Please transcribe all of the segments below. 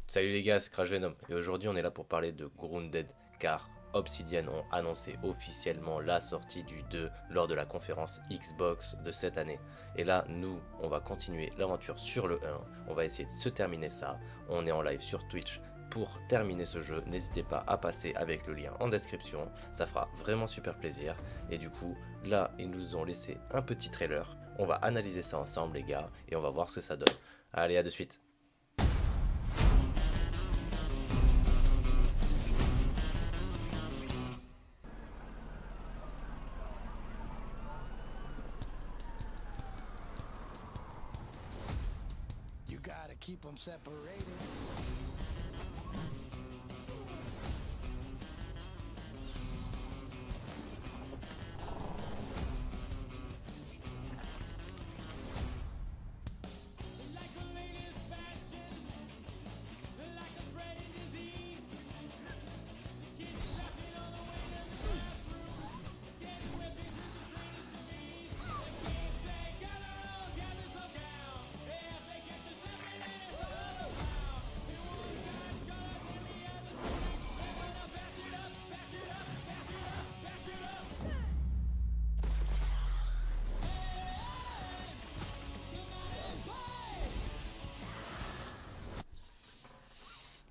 Salut les gars, c'est Crash et aujourd'hui on est là pour parler de Grounded car Obsidian ont annoncé officiellement la sortie du 2 lors de la conférence Xbox de cette année. Et là, nous, on va continuer l'aventure sur le 1, on va essayer de se terminer ça. On est en live sur Twitch pour terminer ce jeu. N'hésitez pas à passer avec le lien en description, ça fera vraiment super plaisir. Et du coup, là, ils nous ont laissé un petit trailer. On va analyser ça ensemble les gars et on va voir ce que ça donne. Allez, à de suite. You gotta keep them separated.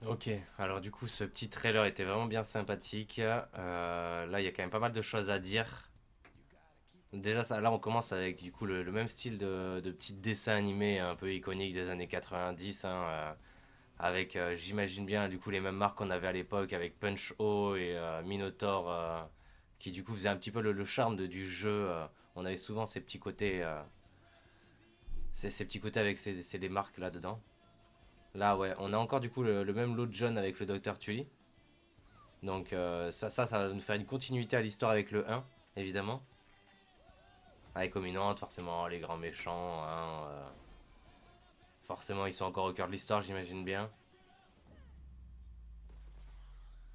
Ok, alors du coup ce petit trailer était vraiment bien sympathique. Là il y a quand même pas mal de choses à dire. Déjà ça, là on commence avec du coup le même style de petit dessin animé un peu iconique des années 90 hein, avec j'imagine bien du coup les mêmes marques qu'on avait à l'époque avec Punch-O et Minotaur qui du coup faisait un petit peu le charme du jeu. On avait souvent ces petits côtés, ces petits côtés avec des marques là dedans. Là ouais, on a encore du coup le même lot de John avec le Docteur Tully. Donc ça va nous faire une continuité à l'histoire avec le 1, évidemment. Avec Ominante, forcément, les grands méchants. Hein, forcément, ils sont encore au cœur de l'histoire, j'imagine bien.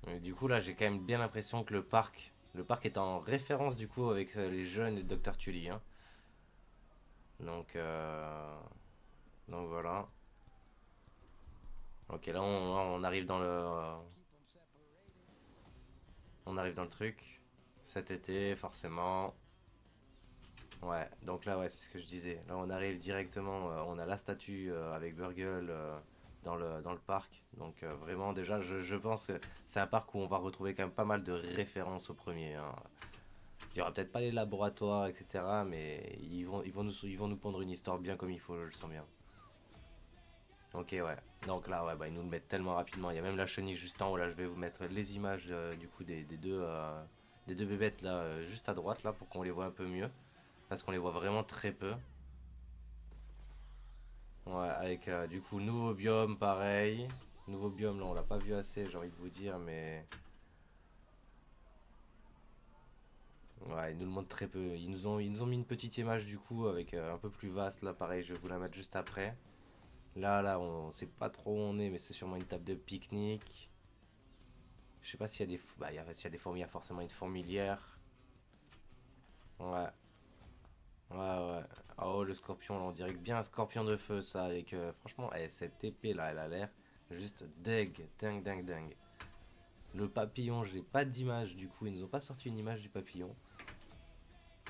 Et du coup, là, j'ai quand même bien l'impression que le parc est en référence du coup avec les jeunes et le Docteur Tully. Hein. Donc, donc voilà. Ok, là, on arrive dans on arrive dans le truc. Cet été, forcément. Ouais, donc là, ouais, c'est ce que je disais. Là, on arrive directement, on a la statue avec Burgle dans le parc. Donc, vraiment, déjà, je pense que c'est un parc où on va retrouver quand même pas mal de références au premier. Hein. Il y aura peut-être pas les laboratoires, etc. Mais ils vont nous pondre une histoire bien comme il faut, je le sens bien. Ok, ouais. Donc là, ouais, bah, ils nous le mettent tellement rapidement. Il y a même la chenille juste en haut. Là, je vais vous mettre les images du coup des deux bébêtes là, juste à droite, là, pour qu'on les voit un peu mieux. Parce qu'on les voit vraiment très peu. Ouais, avec du coup nouveau biome pareil. Nouveau biome là on l'a pas vu assez j'ai envie de vous dire mais ouais ils nous le montrent très peu. Ils nous ont mis une petite image du coup avec un peu plus vaste là pareil je vais vous la mettre juste après. Là on sait pas trop où on est mais c'est sûrement une table de pique-nique. Je sais pas s'il y a s'il y a des fourmis il y a forcément une fourmilière. Ouais. Ouais ouais. Oh le scorpion là on dirait que bien un scorpion de feu ça avec franchement cette épée là elle a l'air juste dingue. Le papillon, j'ai pas d'image du coup, ils nous ont pas sorti une image du papillon.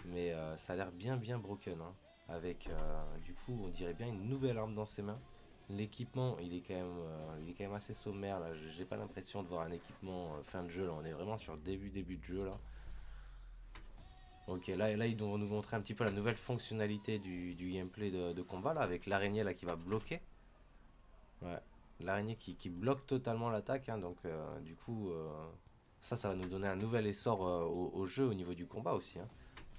Mais ça a l'air bien broken. Hein. Avec du coup, on dirait bien une nouvelle arme dans ses mains. L'équipement, il est quand même assez sommaire là. J'ai pas l'impression de voir un équipement fin de jeu là. On est vraiment sur le début de jeu là. Ok, là ils vont nous montrer un petit peu la nouvelle fonctionnalité du gameplay de combat là avec l'araignée là qui va bloquer. Ouais, l'araignée qui bloque totalement l'attaque. Hein, donc du coup, ça va nous donner un nouvel essor au jeu au niveau du combat aussi. Hein.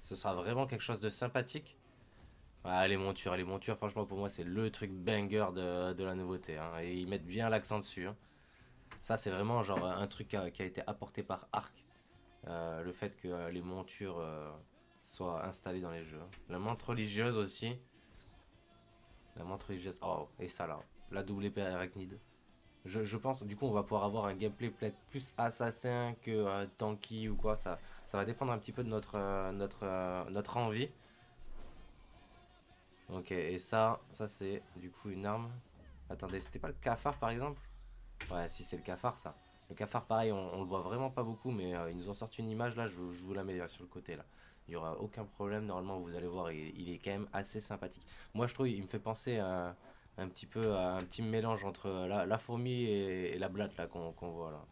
Ce sera vraiment quelque chose de sympathique. Ah, les montures, franchement, pour moi, c'est le truc banger de la nouveauté. Hein, et ils mettent bien l'accent dessus. Hein. Ça, c'est vraiment genre un truc qui a été apporté par Arc. Le fait que les montures soient installées dans les jeux. Hein. La montre religieuse aussi. La montre religieuse. Oh, et ça là. La double épée arachnide. Je pense, du coup, on va pouvoir avoir un gameplay peut-être plus assassin que tanky ou quoi. Ça va dépendre un petit peu de notre envie. Ok, et ça c'est du coup une arme. Attendez, c'était pas le cafard par exemple? Ouais, si c'est le cafard, ça. Le cafard, pareil, on le voit vraiment pas beaucoup, mais ils nous ont sorti une image là, je vous la mets sur le côté là. Il n'y aura aucun problème, normalement, vous allez voir, il est quand même assez sympathique. Moi, je trouve, il me fait penser à un petit peu à un petit mélange entre la fourmi et la blatte là qu'on voit là.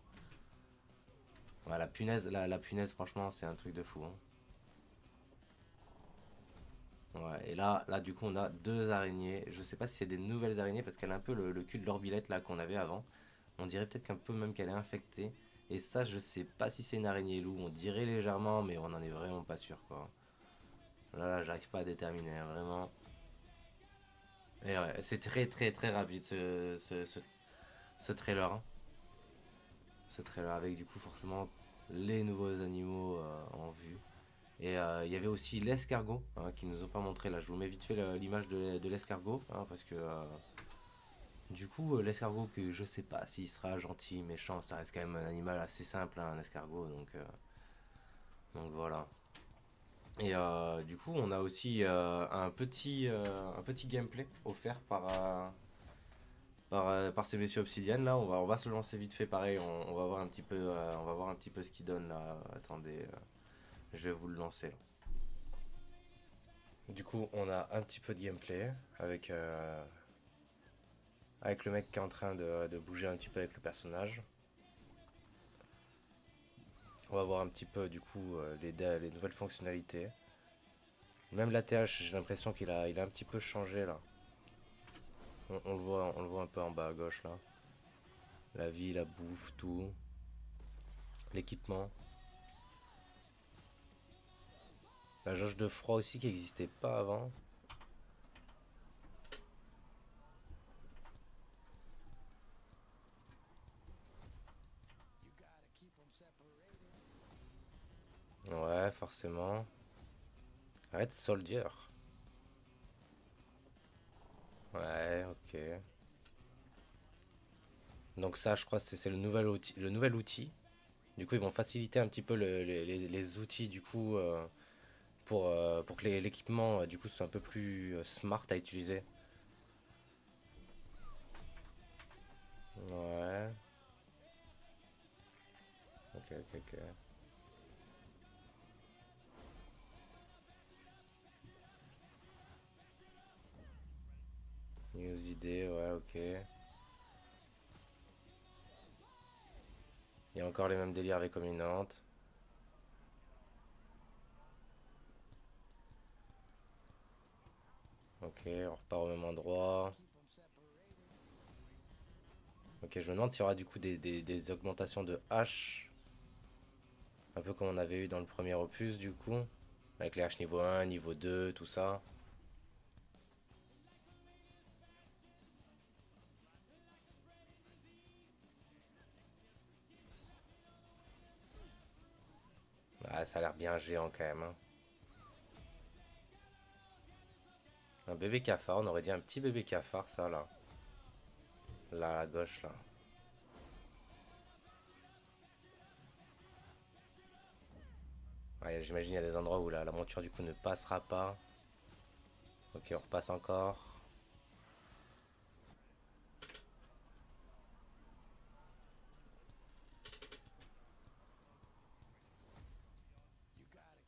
Ouais, la punaise, franchement, c'est un truc de fou, hein. Ouais, et là, du coup, on a deux araignées. Je sais pas si c'est des nouvelles araignées parce qu'elle a un peu le cul de l'orbilette là qu'on avait avant. On dirait peut-être qu'un peu même qu'elle est infectée. Et ça, je sais pas si c'est une araignée loup. On dirait légèrement, mais on en est vraiment pas sûr quoi. Là, j'arrive pas à déterminer, hein, vraiment. Et ouais, c'est très très très rapide ce trailer, hein. Ce trailer avec du coup forcément les nouveaux animaux en vue. Et il y avait aussi l'escargot hein, qui nous ont pas montré. Là, je vous mets vite fait l'image de l'escargot hein, parce que du coup, l'escargot que je sais pas s'il sera gentil, méchant, ça reste quand même un animal assez simple, hein, un escargot. Donc voilà. Et du coup, on a aussi un petit gameplay offert par ces messieurs obsidiennes là. On va se le lancer vite fait pareil. On va voir un petit peu, on va voir un petit peu ce qu'il donne là. Attendez, je vais vous le lancer là. Du coup, on a un petit peu de gameplay avec le mec qui est en train de bouger un petit peu avec le personnage. On va voir un petit peu du coup les nouvelles fonctionnalités. Même l'ATH, j'ai l'impression il a un petit peu changé là. On le voit un peu en bas à gauche là. La vie, la bouffe, tout. L'équipement. La jauge de froid aussi qui n'existait pas avant. Ouais, forcément. Red Soldier. Ouais, ok. Donc ça, je crois, c'est le nouvel outil. Le nouvel outil. Du coup, ils vont faciliter un petit peu les outils du coup pour que l'équipement du coup soit un peu plus smart à utiliser. Ouais. Ok, ok, ok. News idées, ouais, ok. Il y a encore les mêmes délires avec Dominante. Ok, on repart au même endroit. Ok, je me demande s'il y aura du coup des augmentations de H. Un peu comme on avait eu dans le premier opus du coup. Avec les H niveau 1, niveau 2, tout ça. Ah, ça a l'air bien géant quand même, hein. Un bébé cafard, on aurait dit un petit bébé cafard ça là. Là à gauche là. Ouais, j'imagine il y a des endroits où la monture du coup ne passera pas. Ok, on repasse encore.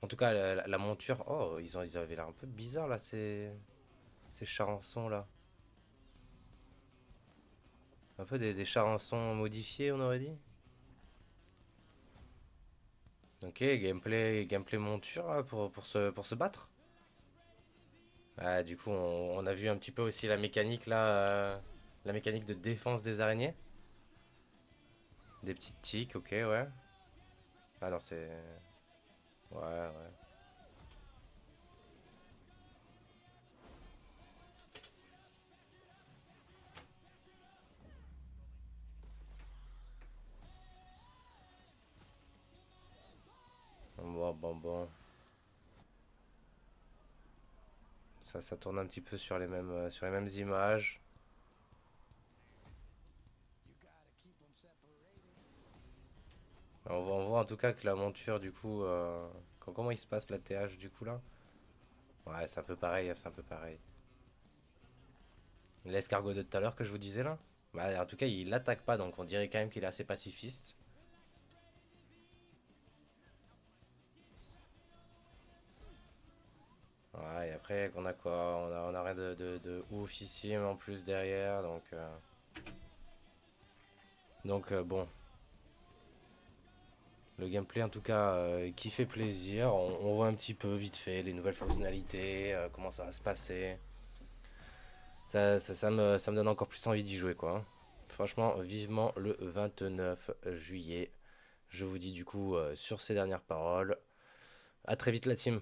En tout cas, la monture. Oh, ils avaient l'air un peu bizarre là, ces charançons là. Un peu des charançons modifiés, on aurait dit. Ok, gameplay monture là, pour se battre. Ah, du coup, on a vu un petit peu aussi la mécanique là. La mécanique de défense des araignées. Des petites tiques, ok, ouais. Ah non, c'est. Ouais, ouais. Bon, bon, bon. Ça tourne un petit peu sur les mêmes images. On voit en tout cas que la monture, du coup, comment il se passe la TH du coup là? Ouais, c'est un peu pareil, c'est un peu pareil. L'escargot de tout à l'heure que je vous disais là? Bah, en tout cas, il attaque pas, donc on dirait quand même qu'il est assez pacifiste. Ouais, et après, on a quoi? On a rien de ouf ici, mais en plus derrière, donc bon. Le gameplay, en tout cas, qui fait plaisir. On voit un petit peu vite fait les nouvelles fonctionnalités, comment ça va se passer. Ça me donne encore plus envie d'y jouer, quoi, hein. Franchement, vivement le 29 juillet. Je vous dis du coup sur ces dernières paroles. À très vite la team.